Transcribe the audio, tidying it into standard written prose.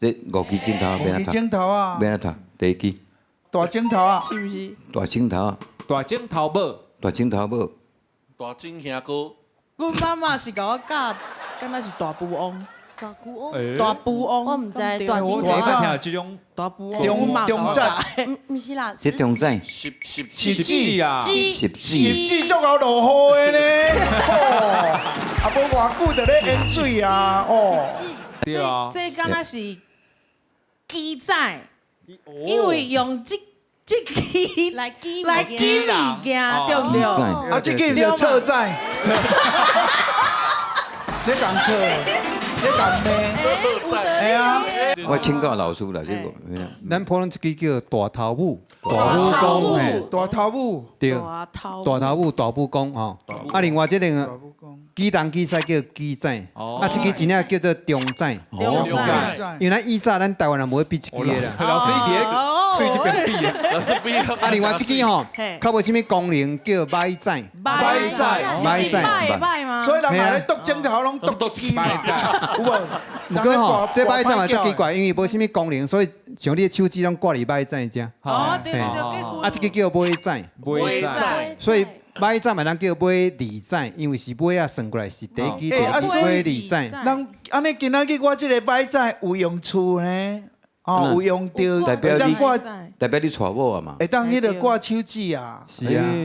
这五支镜头五支免啊镜头啊，免啊读，第一支大镜头啊，是不是？大镜头啊，大镜头无，大镜头无，大金兄哥，阮妈妈是甲我教，敢若是大富翁，大姑翁，诶大富翁。我毋知对大金我第头一次听这种大富翁。阮妈甲我中站教毋是啦，这中仔十十记啊，十十支，指足够落雨的呢，哦，啊无偌久就咧淹水啊，哦，对啊，这敢若是鸡仔，因为用这支来记来记物件，对不对？哦啊，这个就侧载，你讲错，你讲咩？哎呀，我请教老师啦，这个有影咱普通一支叫大头舞，大武功，嘿，大头舞，对，大头大头舞、大武功吼。啊，另外这大个武功，机动机赛叫机仔，哦啊，这个真正叫做中仔。中仔。因为咱以早咱台湾人无会比这个啦。老师一叠哦对这边比啊，老师不要。啊，另外这支吼嘿，较无什么功能，叫摆仔。摆仔是摆仔摆的摆吗？所以人来剁镜头拢剁一支嘛，有无？不过吼，这摆仔嘛足奇怪，因为无什么功能，所以像你的手指拢挂伫摆仔遮。哦，对对对，啊，这个叫买仔，袂使，所以买仔嘛，咱叫买二仔，因为是买啊算过来是第一支，第欸啊二支买二仔。人安尼今仔日我这个摆仔有用处呢，哦，有用到，代表你当挂，代表你娶某啊嘛。会当迄个挂手指啊。是啊。